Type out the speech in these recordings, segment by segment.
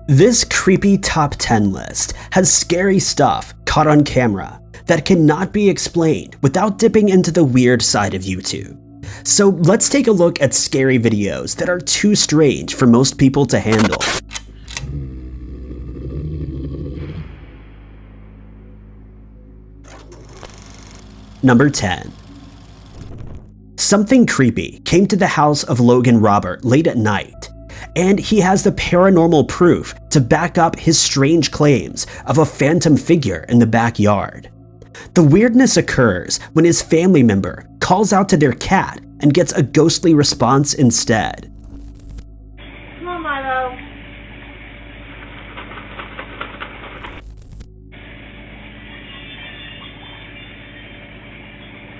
This creepy top 10 list has scary stuff caught on camera that cannot be explained without dipping into the weird side of YouTube. So let's take a look at scary videos that are too strange for most people to handle. Number 10. Something creepy came to the house of Logan Robert late at night, and he has the paranormal proof to back up his strange claims of a phantom figure in the backyard. The weirdness occurs when his family member calls out to their cat and gets a ghostly response instead. Come on, Milo.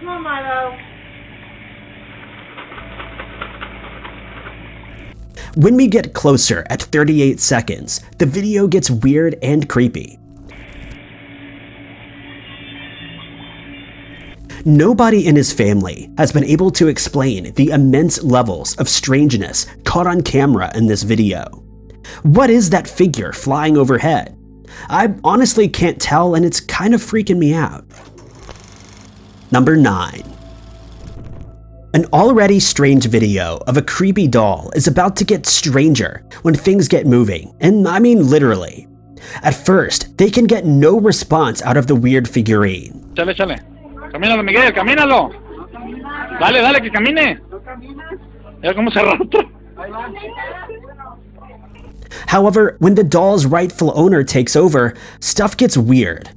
Come on, Milo. When we get closer at 38 seconds, the video gets weird and creepy. Nobody in his family has been able to explain the immense levels of strangeness caught on camera in this video. What is that figure flying overhead? I honestly can't tell, and it's kind of freaking me out. Number 9. An already strange video of a creepy doll is about to get stranger when things get moving, and I mean literally. At first, they can get no response out of the weird figurine. Chale, chale. Camínalo, Miguel, camínalo. Dale, dale, que camine. Mira cómo se arrastra. However, when the doll's rightful owner takes over, stuff gets weird.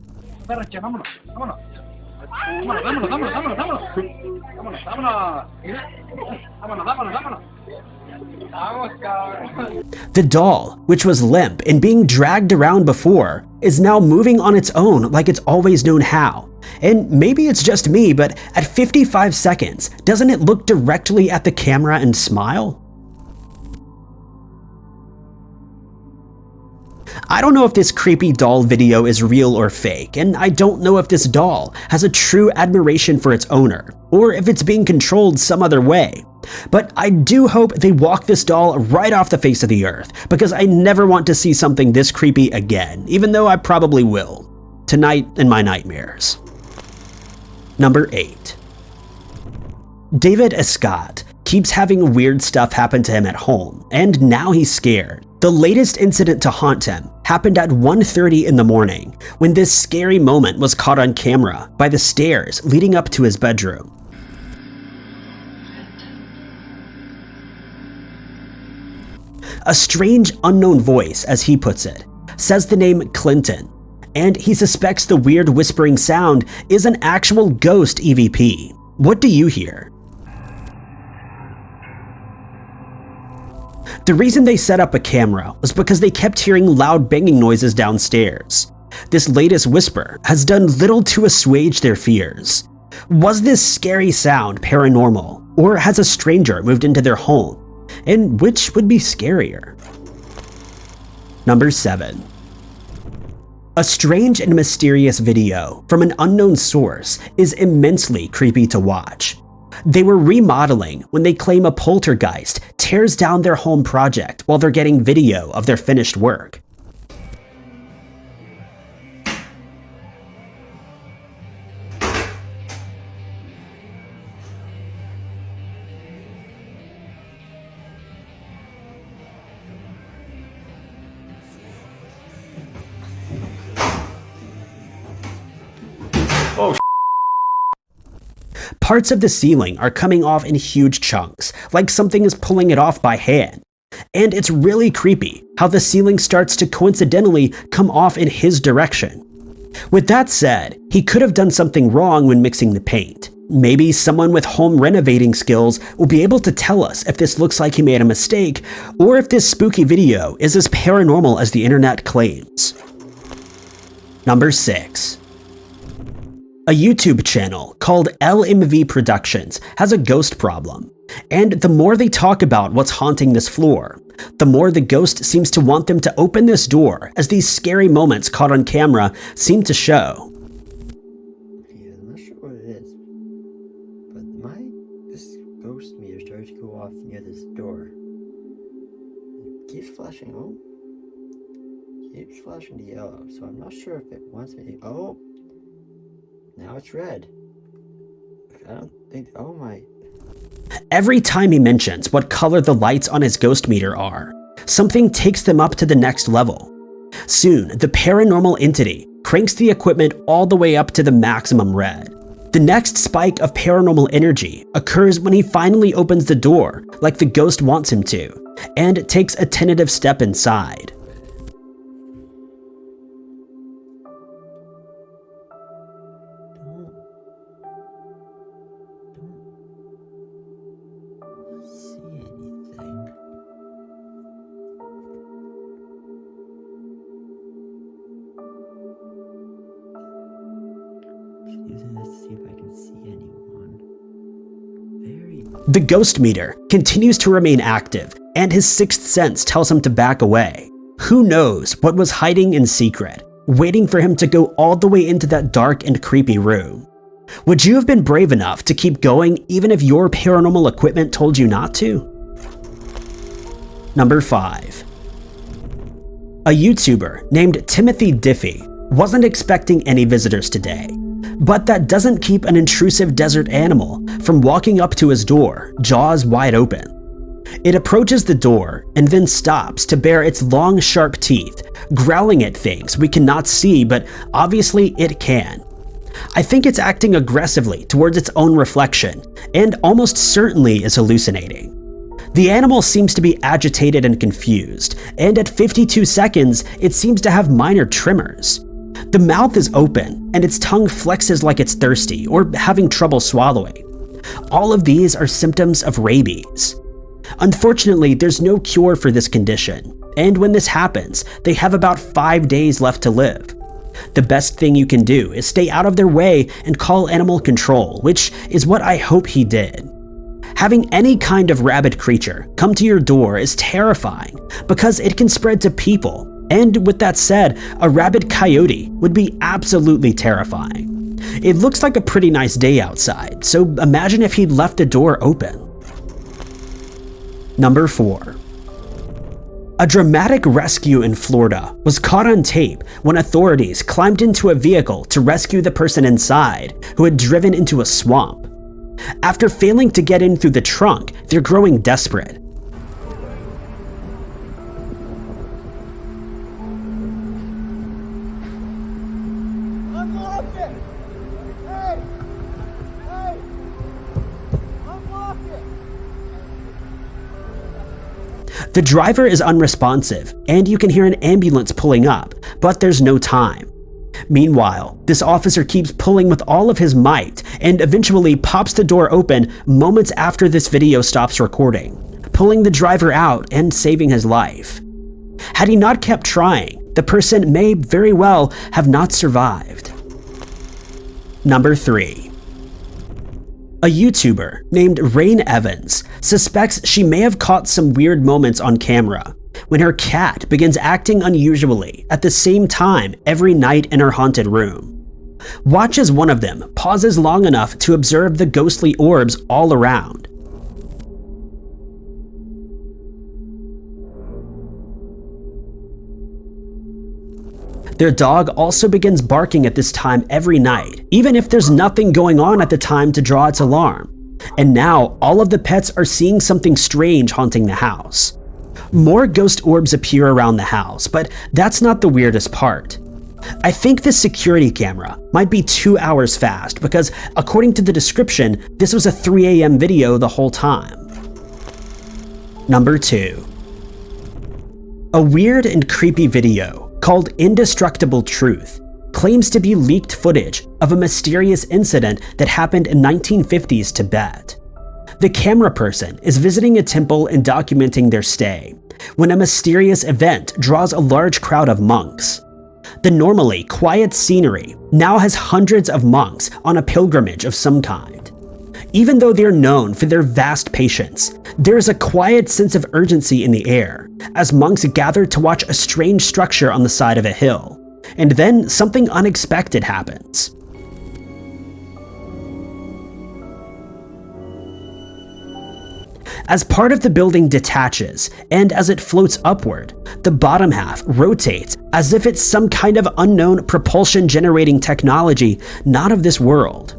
The doll, which was limp and being dragged around before, is now moving on its own like it's always known how. And maybe it's just me, but at 55 seconds, doesn't it look directly at the camera and smile? I don't know if this creepy doll video is real or fake, and I don't know if this doll has a true admiration for its owner, or if it's being controlled some other way. But I do hope they walk this doll right off the face of the earth, because I never want to see something this creepy again, even though I probably will. Tonight in my nightmares. Number 8. David ESCOTT keeps having weird stuff happen to him at home, and now he's scared. The latest incident to haunt him happened at 1:30 in the morning, when this scary moment was caught on camera by the stairs leading up to his bedroom. A strange unknown voice, as he puts it, says the name Clinton, and he suspects the weird whispering sound is an actual ghost EVP. What do you hear? The reason they set up a camera was because they kept hearing loud banging noises downstairs. This latest whisper has done little to assuage their fears. Was this scary sound paranormal, or has a stranger moved into their home? And which would be scarier? Number 7. A strange and mysterious video from an unknown source is immensely creepy to watch. They were remodeling when they claim a poltergeist tears down their home project while they're getting video of their finished work. Oh, Parts of the ceiling are coming off in huge chunks, like something is pulling it off by hand. And it's really creepy how the ceiling starts to coincidentally come off in his direction. With that said, he could have done something wrong when mixing the paint. Maybe someone with home renovating skills will be able to tell us if this looks like he made a mistake, or if this spooky video is as paranormal as the internet claims. Number 6. A YouTube channel called LMV Productions has a ghost problem, and the more they talk about what's haunting this floor, the more the ghost seems to want them to open this door, as these scary moments caught on camera seem to show. Yeah, I'm not sure what it is, but this ghost meter started to go off near this door. It keeps flashing. Oh, keeps flashing to yellow, so I'm not sure if it wants me to... Oh! Now it's red. I don't think... Oh my... Every time he mentions what color the lights on his ghost meter are, something takes them up to the next level. Soon, the paranormal entity cranks the equipment all the way up to the maximum red. The next spike of paranormal energy occurs when he finally opens the door like the ghost wants him to, and takes a tentative step inside. Don't see anything. Let's see if I can see anyone. Very... The ghost meter continues to remain active, and his sixth sense tells him to back away. Who knows what was hiding in secret, waiting for him to go all the way into that dark and creepy room? Would you have been brave enough to keep going even if your paranormal equipment told you not to? Number 5. A YouTuber named Timothy DIFFEE wasn't expecting any visitors today, but that doesn't keep an intrusive desert animal from walking up to his door, jaws wide open. It approaches the door and then stops to bare its long, sharp teeth, growling at things we cannot see, but obviously it can. I think it's acting aggressively towards its own reflection, and almost certainly is hallucinating. The animal seems to be agitated and confused, and at 52 seconds, it seems to have minor tremors. The mouth is open, and its tongue flexes like it's thirsty or having trouble swallowing. All of these are symptoms of rabies. Unfortunately, there's no cure for this condition, and when this happens, they have about 5 days left to live. The best thing you can do is stay out of their way and call animal control, which is what I hope he did. Having any kind of rabid creature come to your door is terrifying because it can spread to people, and with that said, a rabid coyote would be absolutely terrifying. It looks like a pretty nice day outside, so imagine if he'd left the door open. Number 4. A dramatic rescue in Florida was caught on tape when authorities climbed into a vehicle to rescue the person inside who had driven into a swamp. After failing to get in through the trunk, they're growing desperate. Unlock it! Hey! Hey! Unlock it! The driver is unresponsive, and you can hear an ambulance pulling up, but there's no time. Meanwhile, this officer keeps pulling with all of his might and eventually pops the door open moments after this video stops recording, pulling the driver out and saving his life. Had he not kept trying, the person may very well have not survived. Number 3. A YouTuber named RAYNE suspects she may have caught some weird moments on camera when her cat begins acting unusually at the same time every night in her haunted room. Watch as one of them pauses long enough to observe the ghostly orbs all around. Their dog also begins barking at this time every night, even if there's nothing going on at the time to draw its alarm. And now, all of the pets are seeing something strange haunting the house. More ghost orbs appear around the house, but that's not the weirdest part. I think this security camera might be 2 hours fast because, according to the description, this was a 3 a.m. video the whole time. Number 2. A weird and creepy video called Indestructible Truth claims to be leaked footage of a mysterious incident that happened in 1950s Tibet. The camera person is visiting a temple and documenting their stay when a mysterious event draws a large crowd of monks. The normally quiet scenery now has hundreds of monks on a pilgrimage of some kind. Even though they're known for their vast patience, there is a quiet sense of urgency in the air as monks gather to watch a strange structure on the side of a hill. And then something unexpected happens. As part of the building detaches, and as it floats upward, the bottom half rotates as if it's some kind of unknown propulsion generating technology not of this world.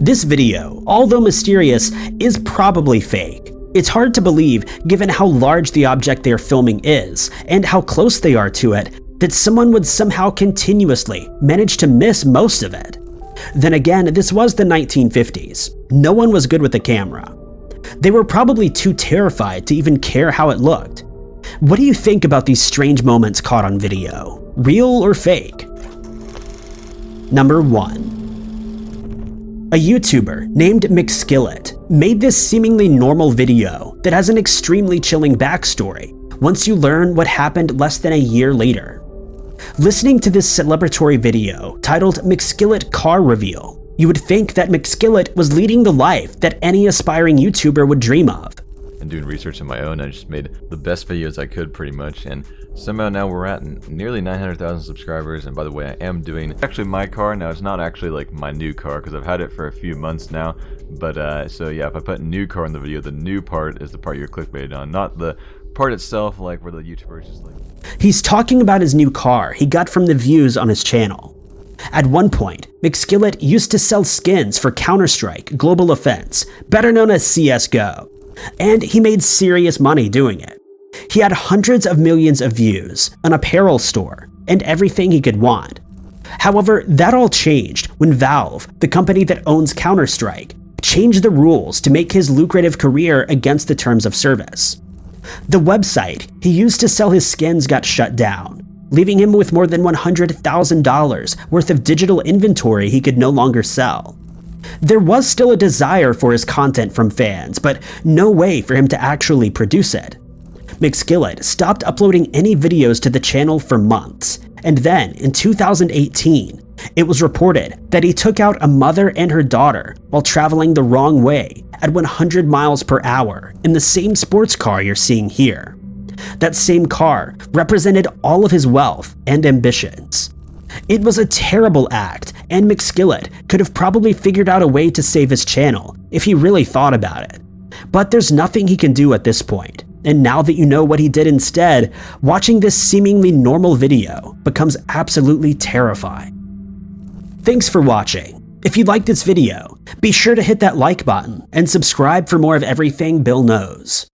This video, although mysterious, is probably fake. It's hard to believe, given how large the object they are filming is, and how close they are to it, that someone would somehow continuously manage to miss most of it. Then again, this was the 1950s. No one was good with the camera. They were probably too terrified to even care how it looked. What do you think about these strange moments caught on video? Real or fake? Number 1. A YouTuber named MCSKILLET made this seemingly normal video that has an extremely chilling backstory once you learn what happened less than a year later. Listening to this celebratory video titled MCSKILLET Car Reveal, you would think that MCSKILLET was leading the life that any aspiring YouTuber would dream of. And doing research on my own, I just made the best videos I could pretty much, and somehow now we're at nearly 900,000 subscribers. And by the way, I am doing actually my car now. It's not actually like my new car because I've had it for a few months now, but so yeah, if I put new car in the video, the new part is the part you're clickbaited on, not the part itself like where the YouTuber is just like. He's talking about his new car he got from the views on his channel. At one point, MCSKILLET used to sell skins for Counter-Strike Global Offense, better known as CSGO. And he made serious money doing it. He had hundreds of millions of views, an apparel store, and everything he could want. However, that all changed when Valve, the company that owns Counter-Strike, changed the rules to make his lucrative career against the terms of service. The website he used to sell his skins got shut down, leaving him with more than $100,000 worth of digital inventory he could no longer sell. There was still a desire for his content from fans, but no way for him to actually produce it. MCSKILLET stopped uploading any videos to the channel for months, and then in 2018, it was reported that he took out a mother and her daughter while traveling the wrong way at 100 miles per hour in the same sports car you're seeing here. That same car represented all of his wealth and ambitions. It was a terrible act, and MCSKILLET could have probably figured out a way to save his channel if he really thought about it. But there's nothing he can do at this point, and now that you know what he did instead, watching this seemingly normal video becomes absolutely terrifying. Thanks for watching. If you liked this video, be sure to hit that like button and subscribe for more of everything Billnose.